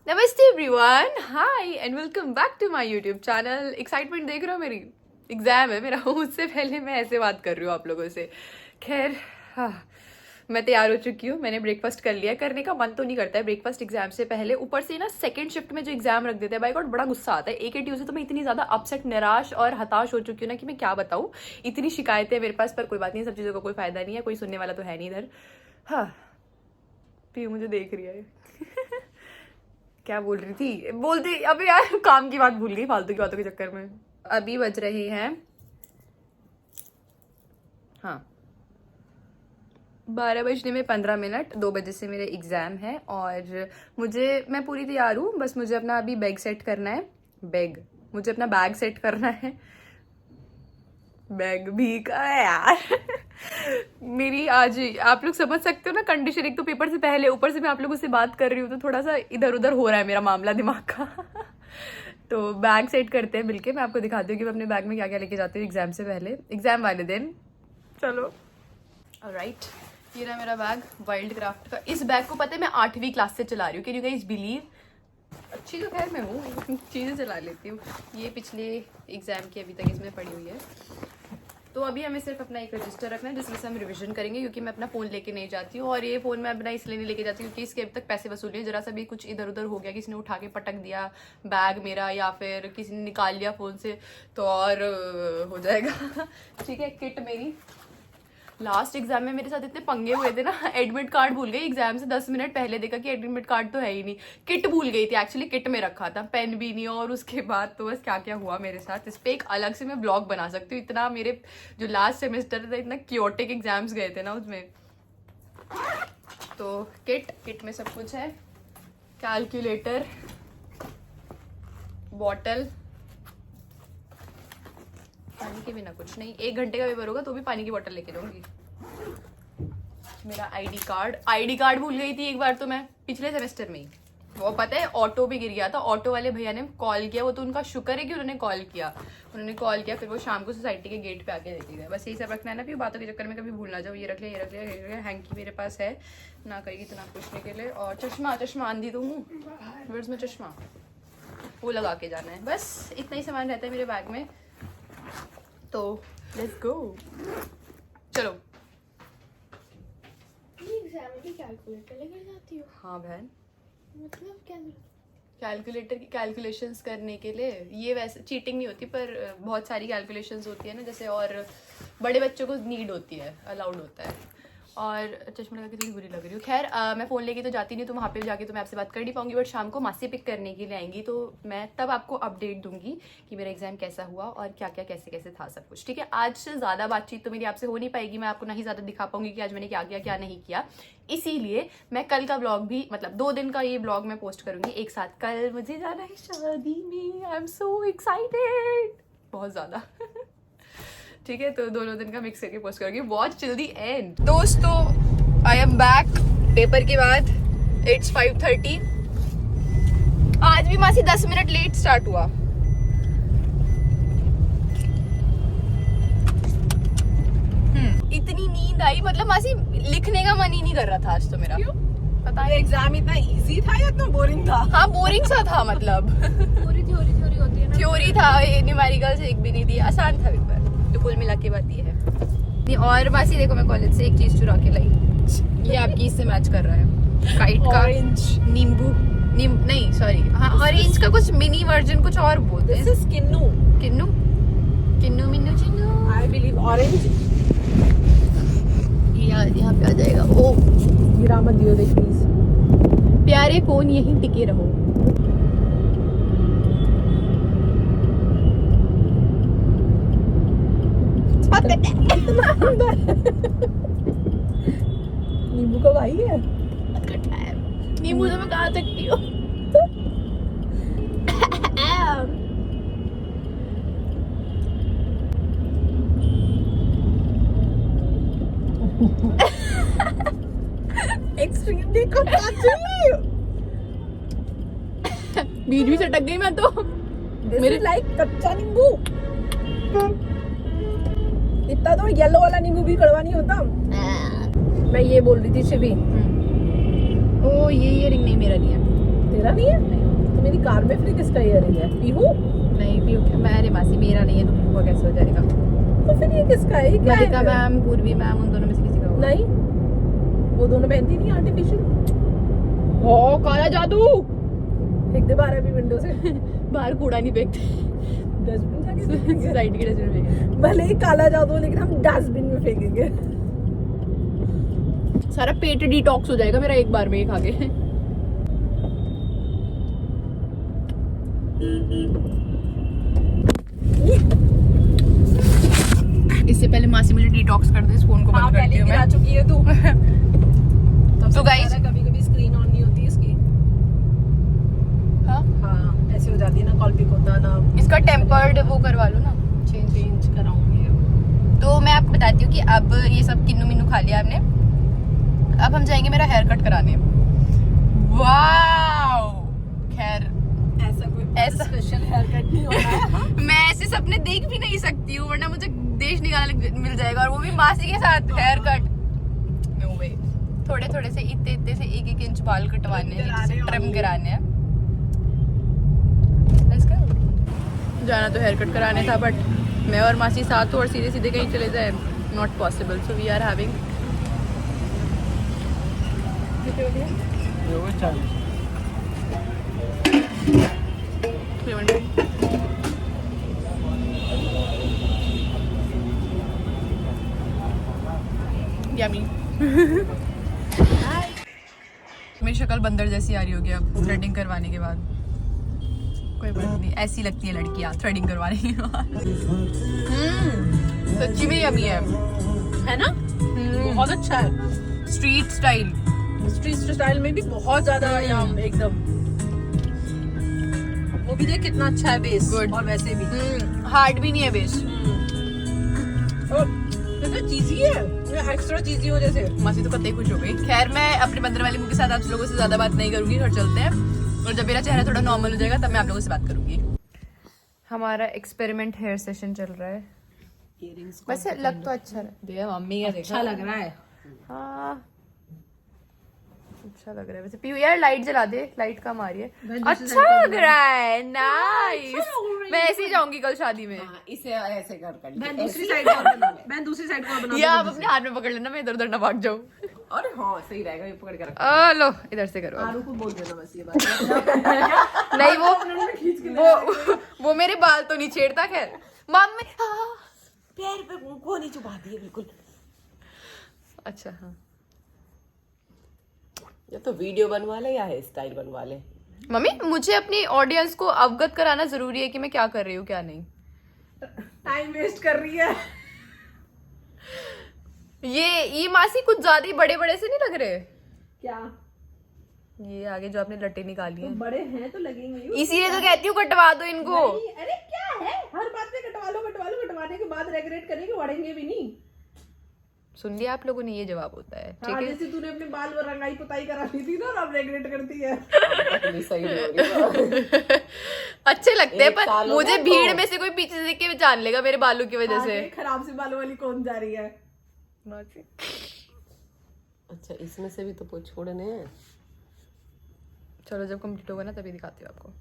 नमस्ते everyone, hi and welcome back to my YouTube channel. Excitement देख रहे हो मेरी? एग्जाम है मेरा, उससे पहले मैं ऐसे बात कर रही हूँ आप लोगों से। खैर मैं तैयार हो चुकी हूँ, मैंने ब्रेकफास्ट कर लिया। करने का मन तो नहीं करता है ब्रेकफास्ट एग्जाम से पहले, ऊपर से ना सेकंड शिफ्ट में जो एग्जाम रख देते हैं, बाय गॉड बड़ा गुस्सा आता है। एक से तो मैं इतनी ज़्यादा अपसेट, निराश और हताश हो चुकी हूँ ना कि मैं क्या बताऊँ। इतनी शिकायतें मेरे पास, पर कोई बात नहीं, सब चीज़ों का कोई फायदा नहीं है, कोई सुनने वाला तो है नहीं इधर। हाँ, पीयू मुझे देख रही है। क्या बोल रही थी? बोलते अबे यार, काम की बात भूल गई फालतू की बातों के चक्कर में। अभी बज रहे हैं, हाँ, 12 बजने में 15 मिनट। 2 बजे से मेरे एग्जाम है और मैं पूरी तैयार हूँ। बस मुझे अपना अभी बैग सेट करना है। मुझे अपना बैग सेट करना है। बैग भी का है यार। मेरी आज आप लोग समझ सकते हो ना कंडीशन, एक तो पेपर से पहले, ऊपर से मैं आप लोगों से बात कर रही हूँ तो थोड़ा सा इधर उधर हो रहा है मेरा मामला दिमाग का। तो बैग सेट करते हैं मिलके। मैं आपको दिखाती हूँ कि मैं अपने बैग में क्या क्या लेके जाती हूँ एग्जाम से पहले, एग्जाम वाले दिन। चलो ऑलराइट, ये रहा मेरा बैग वाइल्ड क्राफ्ट का। इस बैग को पता है मैं 8वीं क्लास से चला रही हूँ। Can you guys believe? अच्छी तो खैर मैं हूँ, चीज़ें चला लेती हूँ। ये पिछले एग्जाम की अभी तक इसमें पड़ी हुई है। तो अभी हमें सिर्फ अपना एक रजिस्टर रखना है जिसमें से हम रिवीजन करेंगे, क्योंकि मैं अपना फ़ोन लेके नहीं जाती हूँ। और ये फ़ोन मैं अपना इसलिए नहीं लेके जाती क्योंकि इसके अभी तक पैसे वसूल लिए। जरा सा भी कुछ इधर उधर हो गया, किसी ने उठा के पटक दिया बैग मेरा, या फिर किसी ने निकाल लिया फ़ोन से, तो और हो जाएगा। ठीक है, किट मेरी। लास्ट एग्जाम में मेरे साथ इतने पंगे हुए थे ना, एडमिट कार्ड भूल गई एग्जाम से 10 मिनट पहले, देखा कि एडमिट कार्ड तो है ही नहीं। किट भूल गई थी एक्चुअली, किट में रखा था, पेन भी नहीं। और उसके बाद तो बस क्या क्या हुआ मेरे साथ, इस पर एक अलग से मैं ब्लॉग बना सकती हूँ। इतना मेरे जो लास्ट सेमेस्टर था, इतना क्योटिक एग्जाम्स गए थे ना उसमें। तो किट में सब कुछ है, कैलकुलेटर, बॉटल, पानी के बिना कुछ नहीं। 1 घंटे का पेपर होगा तो भी पानी की बोतल लेके जाऊंगी। मेरा आईडी कार्ड भूल गई थी एक बार तो मैं, पिछले सेमेस्टर में ही। वो पता है ऑटो भी गिर गया था, ऑटो वाले भैया ने कॉल किया। वो तो उनका शुक्र है कि उन्होंने कॉल किया, फिर वो शाम को सोसाइटी के गेट पे आके देती है। बस यही सब रखना है ना, फिर बातों के चक्कर में कभी भूल ना जाओ। ये रख लिया, हैंकी मेरे पास है, ना करेगी तो ना पूछने के लिए। और चश्मा आंधी तो हूँ, वर्ड्स में चश्मा वो लगा के जाना है। बस इतना ही सामान रहता है मेरे बैग में। तो लेट्स गो, चलो। कैलकुलेटर लेकर जाती हो? हाँ बहन, मतलब क्या? कैलकुलेटर की कैलकुलेशंस करने के लिए। ये वैसे चीटिंग नहीं होती, पर बहुत सारी कैलकुलेशंस होती है ना जैसे, और बड़े बच्चों को नीड होती है, अलाउड होता है। और चश्मा लगा के थोड़ी बुरी लग रही हूँ। खैर मैं फ़ोन लेके तो जाती नहीं, तो वहाँ पे जाके तो मैं आपसे बात कर नहीं पाऊंगी। बट शाम को मासी पिक करने के लिए आएंगी, तो मैं तब आपको अपडेट दूंगी कि मेरा एग्जाम कैसा हुआ और क्या क्या कैसे कैसे था सब कुछ। ठीक है, आज से ज़्यादा बातचीत तो मेरी आपसे हो नहीं पाएगी, मैं आपको ना ही ज़्यादा दिखा पाऊंगी कि आज मैंने क्या किया क्या नहीं किया। इसीलिए मैं कल का ब्लॉग भी, मतलब 2 दिन का ये ब्लॉग मैं पोस्ट करूंगी एक साथ। कल मुझे जाना है शादी में, आई एम सो एक्साइटेड, बहुत ज़्यादा। ठीक है, तो दोनों दिन का मिक्स करके पोस्ट करूंगी। Watch till the end. दोस्तों, आई एम बैक पेपर के बाद। इट्स 5:30। आज भी मासी 10 मिनट लेट स्टार्ट हुआ। इतनी नींद आई, मतलब मासी लिखने का मन ही नहीं कर रहा था आज तो मेरा। क्यों? पता नहीं, एग्जाम इतना इजी था या इतना बोरिंग था? हाँ बोरिंग सा था, मतलब पूरी थ्योरी होती है ना। थ्योरी था, न्यूमेरिकल्स एक भी नहीं थी, आसान था पेपर। तो कुल मिला के बात ये है। और मासी देखो, मैं कॉलेज से एक चीज चुरा के लाई, ये आपकी इससे मैच कर रहा है। काइट का नींबू नहीं सॉरी, हाँ ऑरेंज का कुछ मिनी वर्जन कुछ और बोलते हैं। दिस इज किन्नू किन्नू मिन्नू चिन्नू, आई बिलीव ऑरेंज। यहाँ पे आ जाएगा। ओ गिरा मत दियो देख प्लीज। प्यारे फोन यहीं टिके रहो। नींबू का भाई है। नींबू तो मैं कहा सकती हूँ। एक्सट्रीम देखो बीच भी सटक गई मैं तो। मेरे लाइक कच्चा नींबू। इतना तो येलो वाला नींबू भी कड़वा नहीं होता। मैं ये बोल रही थी शिवी, ओ ये इयरिंग नहीं, मेरा नहीं है। तेरा नहीं है? तो मेरी कार में फिर किसका ईयरिंग है? पीहू? नहीं भी ओके, मैं अरे मासी मेरा नहीं है तो पीहू का कैसे हो जाएगा? तो फिर ये किसका है? ये क्या ललिता है? मैम, पूर्वी मैम, उन दोनों में से किसी का होगा। नहीं, वो दोनों पहनती नहीं आर्टिफिशियल। ओ काला जादू। फेंक दे बाहर अभी विंडो से। बाहर कूड़ा नहीं फेंकते, डस्टबिन जाके फेंकेंगे। सोसाइटी के डस्टबिन में फेंकेंगे। भले ही काला जादू हो, लेकिन हम डस्टबिन में फेंकेंगे। सारा पेट डिटॉक्स हो जाएगा मेरा एक बार में ही खा के। इससे पहले मासी मुझे डिटॉक्स कर दे, इस फोन को बंद करती हूँ मैं। चुकी है तू। तो गाइस कभी-कभी स्क्रीन ऑन नहीं होती इसकी। हाँ, ऐसे हो जाती है ना, कॉल पिक होता ना। इसका टेम्पर्ड वो करवा लो ना, चेंज कराऊंगी। तो मैं आपको बताती हूँ कि अब ये सब किन्नू मिन्नू खा लिया हमने, अब हम जाएंगे मेरा हेयर कट कराने। वाओ, खैर ऐसा कोई ऐसा स्पेशल हेयर कट नहीं होता है। मैं ऐसे सपने देख भी नहीं सकती हूँ, वरना मुझे देश निकालने मिल जाएगा, और वो भी मासी के साथ हेयर कट। नो वे। थोड़े थोड़े से इतने से एक एक इंच बाल कटवाने हैं, ट्रिम कराने हैं। Let's go। जाना तो हेयर कट कराने था, बट मैं और मासी साथ हो और सीधे सीधे कहीं चले जाए, not possible. So we are having yummy. मेरी शक्ल बंदर जैसी आ रही होगी अब थ्रेडिंग करवाने के बाद। कोई बात नहीं, ऐसी लगती है लड़कियां थ्रेडिंग करवाने के बाद। सच्ची में यम्मी है ना? बहुत अच्छा है। Street style. स्ट्रीट स्टाइल में भी बहुत ज्यादा यम एकदम। वो भी देख कितना अच्छा है बेस। Good। और वैसे भी हार्ड भी नहीं है बेस। और जैसे चीजी है, एक्स्ट्रा चीजी हो जैसे। मासी तो कतई खुश हो गई। खैर मैं अपने बंदर वाले मुंह के साथ आप लोगों से ज्यादा बात नहीं करूंगी, घर चलते हैं, और जब मेरा चेहरा थोड़ा नॉर्मल हो जाएगा तब मैं आप लोगों से बात करूंगी। हमारा एक्सपेरिमेंट हेयर सेशन चल रहा है। वैसे लग तो अच्छा रहा है, मम्मी का देखा अच्छा लग रहा है। हाँ अच्छा लग रहा है। वैसे पीयू यार लाइट जला दे, लाइट कम आ रही है। अच्छा लग रहा है, नाइस। मैं ऐसे ही जाऊंगी कल शादी में। इसे ऐसे कर मैं दूसरी साइड को बना मैं दूसरी साइड को बना या आप अपने हाथ में पकड़ लेना, मैं इधर उधर ना भाग जाऊं। अरे हाँ सही रहेगा, ये पकड़ के रख। लो इधर से करो। आरू को बोल देना बस ये बात। नहीं वो मेरे बाल तो नहीं छेड़ता। खैर मम्मी पैर पे मुंह नहीं चुपा दिए बिल्कुल। अच्छा हाँ, या तो वीडियो बनवा ले या हेयर स्टाइल बनवा ले। मम्मी मुझे अपनी ऑडियंस को अवगत कराना जरूरी है कि मैं क्या कर रही हूँ क्या नहीं। टाइम वेस्ट कर रही है। ये मासी कुछ ज्यादा ही बड़े बड़े से नहीं लग रहे? क्या ये आगे जो आपने लट्टे निकाली तो हैं, बड़े हैं तो लगेंगे ही। इसीलिए तो कहती हूँ कटवा दो इनको। नहीं, अरे क्या है, हर बात में कटवा लो, कटवाने के बाद रेगरेट करेंगे, बढ़ेंगे भी नहीं। सुन लिया आप लोगों ने, ये जवाब होता है। ठीक हाँ, है, जैसे तूने अपने बाल रंगाई पुताई करा ली थी ना, और अब रेगरेट करती है। सही हो रही। अच्छे लगते हैं, एक पर साल हो मुझे गया भीड़ तो। में से कोई पीछे से देख के जान लेगा मेरे बालों की वजह से। खराब से बालों वाली कौन जा रही है? अच्छा इसमें से भी तो छोड़ने हैं। चलो जब कंप्लीट होगा ना तभी दिखाती हूँ आपको।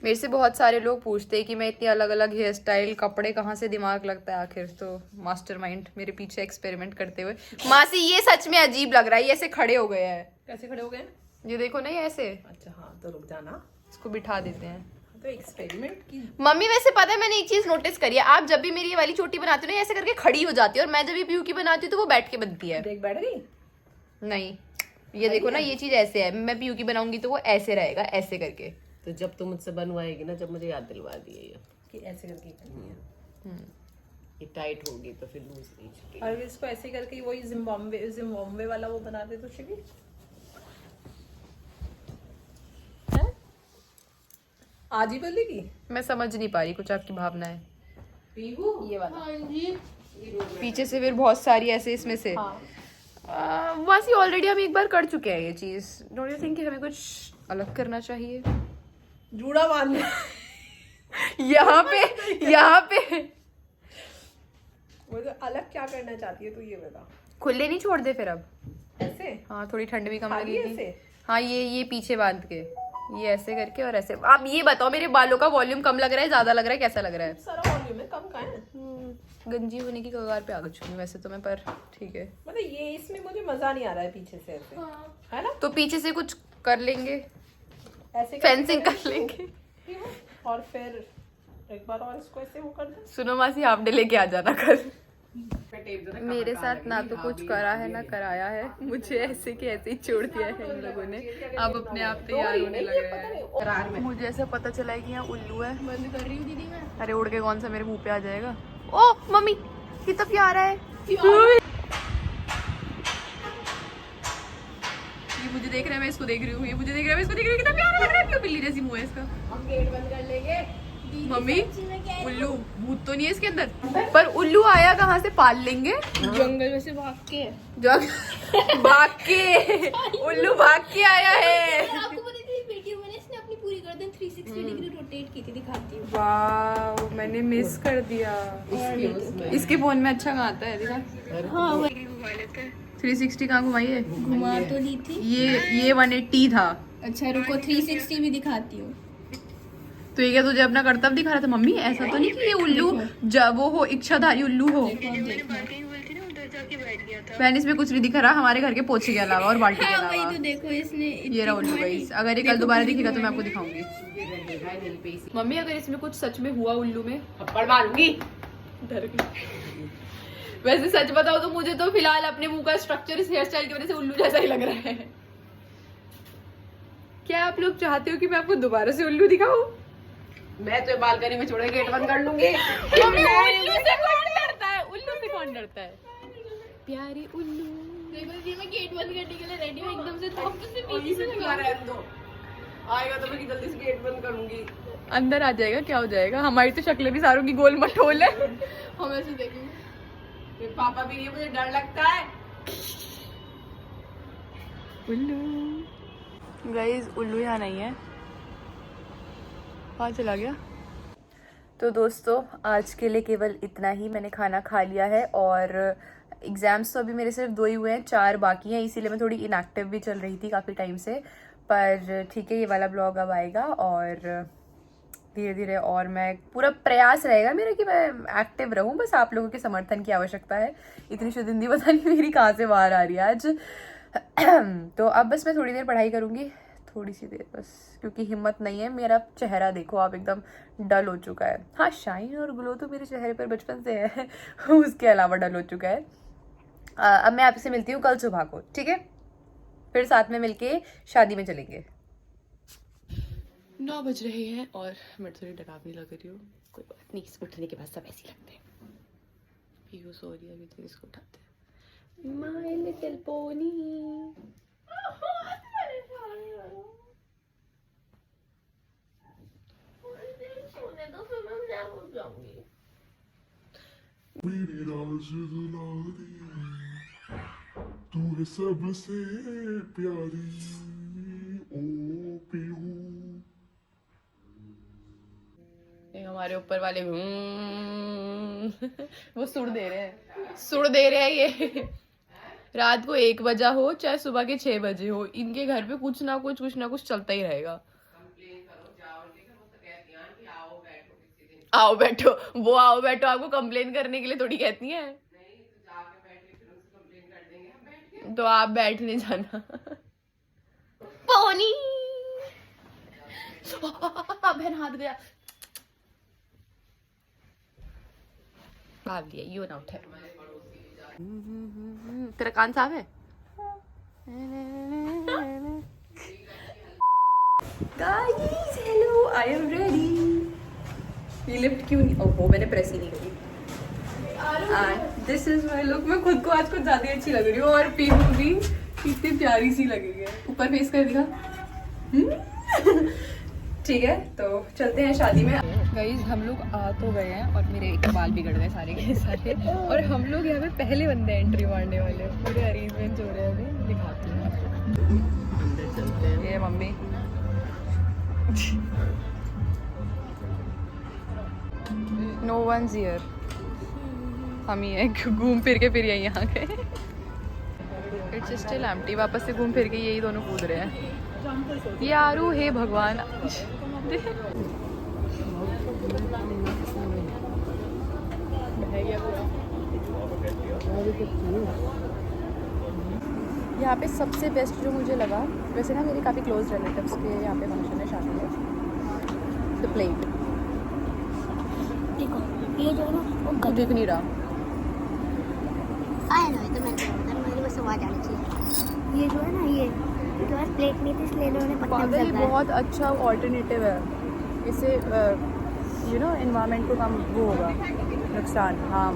मेरे से बहुत सारे लोग पूछते हैं कि मैं इतनी अलग अलग हेयर स्टाइल, कपड़े कहाँ से दिमाग लगता है आखिर। तो मास्टरमाइंड मेरे पीछे एक्सपेरिमेंट करते हुए। मासी ये सच में अजीब लग रहा है, ये ऐसे खड़े हो गए हैं। कैसे खड़े हो गए? ये देखो ना, ये ऐसे। अच्छा हाँ, तो रुक जाना, इसको बिठा देते हैं। तो एक्सपेरिमेंट की। मम्मी वैसे पता है मैंने एक चीज नोटिस करी है, आप जब भी मेरी ये वाली चोटी बनाती हो ना ऐसे करके खड़ी हो जाती है, और मैं जब भी पीयू की बनाती हूँ तो वो बैठ के बनती है। देख बैठ गई। नहीं ये देखो ना, ये चीज ऐसे है, मैं पीयू की बनाऊंगी तो वो ऐसे रहेगा, ऐसे करके। तो जब तुम मुझसे बनवाएगी ना, जब मुझे याद दिलवा दिए कि ऐसे करके करनी है। ये टाइट होगी तो फिर लूज नहीं चलेगी। और इसको ऐसे करके वही जिम्बाब्वे वाला वो बना दे तो शिवी है। आज ही बदलेगी। मैं समझ नहीं पा रही कुछ आपकी भावनाएं। पीहू ये वाला पीछे से फिर बहुत सारी ऐसे इसमें से। वैसे ऑलरेडी हम एक बार कर चुके हैं ये चीज। डोंट यू थिंक कि हमें कुछ अलग करना चाहिए? जूड़ा बांध यहाँ पे वो तो अलग क्या करना चाहती है तू, ये बता। खुले नहीं छोड़ दे फिर अब। ऐसे हाँ थोड़ी ठंड भी कम खाली लगेगी। ऐसे? हाँ ये पीछे बांध के। ये ऐसे करके और ऐसे। आप ये बताओ मेरे बालों का वॉल्यूम कम लग रहा है, ज्यादा लग रहा है, कैसा लग रहा है? सारा वॉल्यूम है, कम का है। गंजी होने की कगार पे आ चुकी हूँ वैसे तो मैं, पर ठीक है। मतलब ये इसमें मुझे मजा नहीं आ रहा है पीछे से ऐसे, है ना? तो पीछे से कुछ कर लेंगे, ऐसे फेंसिंग कर लेंगे। और फिर एक बार और इसको ऐसे वो कर दे। सुनो मासी, हाफ डे लेके आ जाना कल। मेरे साथ ना तो कुछ करा है ना कराया है, मुझे ऐसे के ऐसे ही छोड़ दिया है इन लोगों ने। अब अपने आप तैयार होने लग रहे हैं। मुझे ऐसा पता चला है कि यहाँ उल्लू है। बंद कर रही हूँ दीदी मैं। अरे उड़ के कौन सा मेरे मुंह पे आ जाएगा? ओ मम्मी कितना प्यारा है ये, मुझे देख रहा है, मैं इसको देख रही हूँ, ये मुझे देख रहा है, मैं इसको देख रही हूँ। कितना प्यारा लग रहा है, क्यों बिल्ली जैसी मुंह है इसका। हम गेट बंद कर लेंगे। मम्मी उल्लू भूत तो नहीं है इसके अंदर? पर उल्लू आया कहाँ से? पाल लेंगे जंगल में से भाग के। भाग के उल्लू भाग के आया है। आपको पता थी वीडियो मैंने इसने अपनी पूरी गर्दन 360 डिग्री रोटेट की थी, दिखाती हूँ। वाव, मैंने मिस कर दिया। इसके फोन में अच्छा कहाँ आता है? दिखा। हाँ वो 360 कहाँ घुमाई है? घुमा तो ली थी। ये 180 था। अच्छा रुको 360 भी दिखाती हूँ। तो ये क्या तुझे अपना कर्तव्य दिखा रहा था? मम्मी ऐसा तो नहीं कि ये उल्लू जब वो हो इच्छाधारी उल्लू हो। बहन इसमें कुछ नहीं दिख रहा हमारे घर के पोछे के अलावा और बाल्टी के हाँ वही अलावा। तो देखो इसने ये रहा उल्लू गाइस, अगर ये कल दोबारा दिखेगा तो मैं आपको दिखाऊंगी। मम्मी अगर इसमें कुछ सच में हुआ उल्लू में, थप्पड़ मारूंगी। डर गई। वैसे सच बताओ तो मुझे तो फिलहाल अपने मुंह का स्ट्रक्चर इस हेयर स्टाइल की वजह से उल्लू जैसा ही लग रहा है। क्या आप लोग चाहते हो कि मैं आपको दोबारा से उल्लू दिखाऊं? मैं तो बालकनी में छोड़ गेट बंद कर लूंगी। उल्लू से कौन डरता है? उल्लू से कौन डरता है? प्यारी उल्लू। देखो जी मैं गेट बंद करने के लिए रेडी हूँ एकदम से, तो आपको सिर्फ पीछे से लगा रहा है, आएगा तो मैं जल्दी से गेट बंद करूंगी। अंदर आ जाएगा, क्या हो जाएगा? हमारी तो शक्लें भी सारों की गोल मटोल है। हम ऐसे देखेंगे। फिर पापा भी नहीं, मुझे डर लगता है। उल्लू गाइस, उल्लू यहाँ नहीं है, कहाँ चला गया? तो दोस्तों आज के लिए केवल इतना ही। मैंने खाना खा लिया है और एग्ज़ाम्स तो अभी मेरे सिर्फ 2 ही हुए हैं, 4 बाकी हैं, इसीलिए मैं थोड़ी इनएक्टिव भी चल रही थी काफ़ी टाइम से। पर ठीक है, ये वाला ब्लॉग अब आएगा और धीरे धीरे और मैं पूरा प्रयास रहेगा मेरा कि मैं एक्टिव रहूं। बस आप लोगों के समर्थन की आवश्यकता है। इतनी शुद्ध हिंदी पता नहीं मेरी कहाँ से बाहर आ रही है आज। तो अब बस मैं थोड़ी देर पढ़ाई करूँगी, थोड़ी सी देर बस, क्योंकि हिम्मत नहीं है। मेरा चेहरा देखो आप, एकदम डल हो चुका है। हाँ शाइन और ग्लो तो मेरे चेहरे पर बचपन से है, उसके अलावा डल हो चुका है। अब मैं आपसे मिलती हूँ कल सुबह को, ठीक है? फिर साथ में मिलके शादी में चलेंगे। 9 बज रहे हैं और मैं थोड़ी डरावनी लग रही हूँ। कोई बात नहीं, उठने के बाद सब ऐसे लगते हैं। पीयू सो रही है अभी, तो इसको उठाते हैं। My little pony. मेरी राज दुलारी, तू है सबसे प्यारी, ओ पीहू। ये हमारे ऊपर वाले वो सुर दे रहे हैं, सुर दे रहे हैं ये। रात को 1 बजा हो चाहे सुबह के 6 बजे हो, इनके घर पे कुछ ना कुछ चलता ही रहेगा। आओ बैठो, वो आओ बैठो आपको कंप्लेन करने के लिए थोड़ी कहती हैं। तो आप बैठने जाना। पानी बहन हाथ गया, भाग लिया, यू ना उठे। तेरा कान साफ है? Guys hello, I am ready. ये लिफ्ट क्यों नहीं? ओहो मैंने प्रेस ही नहीं करी। This is my look. मैं खुद को आज कुछ ज्यादा अच्छी लग रही हूँ और पीहू भी कितनी प्यारी सी लग रही है। ऊपर फेस कर दिखा। ठीक है तो चलते हैं शादी में। गाइस हम लोग आ तो गए हैं और मेरे एक बाल बिगड़ गए सारे के सारे, और हम लोग यहाँ पे पहले बंदे एंट्री मारने वाले। पूरे अरेंजमेंट हो रहे हैं, अभी दिखाती हूँ आपको। अंदर चलते हैं। ये मम्मी नो वंस हियर, हम ही हैं, घूम फिर के फिर यहीं आ गए। It's still empty. वापस से घूम फिर के यही दोनों कूद रहे हैं। ये आरू हे भगवान। यहाँ पे सबसे बेस्ट जो मुझे लगा, वैसे ना मेरे काफ़ी क्लोज रिलेटिव्स के यहाँ पे फंक्शन है, शादी है, द प्लेट। देखो ये जो है ना वो दिख नहीं रहा। आया ना, तो मेरे बस आवाज आनी चाहिए। ये जो है ना, ये जो है प्लेट नहीं थी इसलिए इन्होंने पत्ते में पागल, ये लगाया। बहुत अच्छा ऑल्टरनेटिव है। इससे यू नो एनवायरनमेंट को कम वो होगा नुकसान। हाँ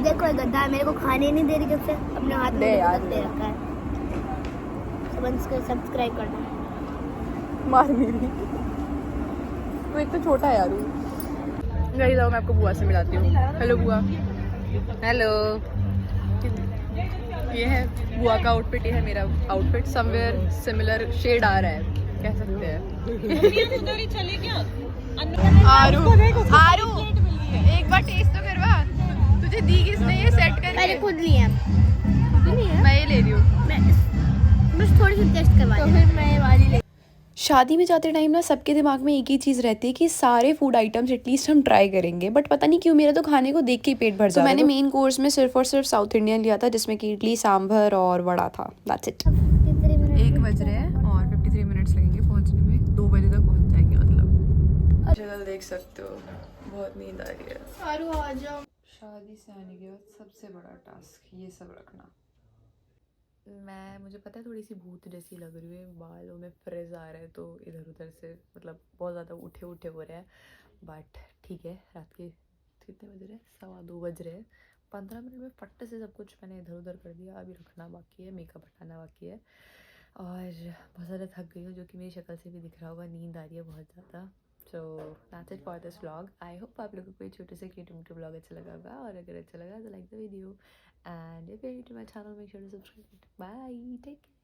देखो ये गद्दा है, मेरे को खाने नहीं दे रही जब से, अपने हाथ में दे यार, दे रखा है। सब्सक्राइब कर दो। मार मेरी तो, एक तो छोटा है यार। गई जाओ, मैं आपको बुआ से मिलाती हूँ। हेलो बुआ। हेलो। ये है बुआ का आउटफिट, ये है मेरा आउटफिट। समवेयर सिमिलर शेड आ रहा है, कह सकते हैं। आरू आरू एक बार टेस्ट तो करवा। तुझे दी किसने ये सेट करके? मैंने खुद लिया। मैं ये ले रही हूँ। मैं बस थोड़ी सी टेस्ट करवा तो फिर मैं ये वाली ले। शादी में जाते टाइम ना सबके दिमाग में एक ही चीज़ रहती है कि सारे फूड आइटम्स एटलीस्ट हम ट्राई करेंगे, बट पता नहीं क्यों मेरा तो खाने को देख के ही पेट भर जाता है। मैंने मेन कोर्स में सिर्फ और सिर्फ साउथ इंडियन लिया था, जिसमें कि इडली सांभर और वड़ा था। That's it. 1 बज रहे हैं और 53 मिनट्स लगेंगे पहुंचने में। 2 बजे तक पहुंच जाएंगे मतलब। जगह देख सकते हो, बहुत नींद आ रही है। आरू आ जाओ। शादी से आने के बाद सबसे बड़ा टास्क ये सब रखना। मुझे पता है थोड़ी सी भूत जैसी लग रही है, बालों में फ्रिज आ रहा है तो इधर उधर से मतलब बहुत ज़्यादा उठे उठे हो रहे हैं, बट ठीक है। रात के कितने बज रहे हैं? 2:15 बज रहे हैं। 15 मिनट में फट से सब कुछ मैंने इधर उधर कर दिया। अभी रखना बाकी है, मेकअप हटाना बाकी है, और बहुत ज़्यादा थक गई हूँ, जो कि मेरी शक्ल से भी दिख रहा होगा। नींद आ रही है बहुत ज़्यादा। So that's it for this vlog. I hope आप लोगों को कोई छोटे से क्रिएटिव व्लॉग अच्छा लगा होगा, और अगर अच्छा लगा तो like the video, and if you are new to my channel make sure to subscribe. Bye, take care.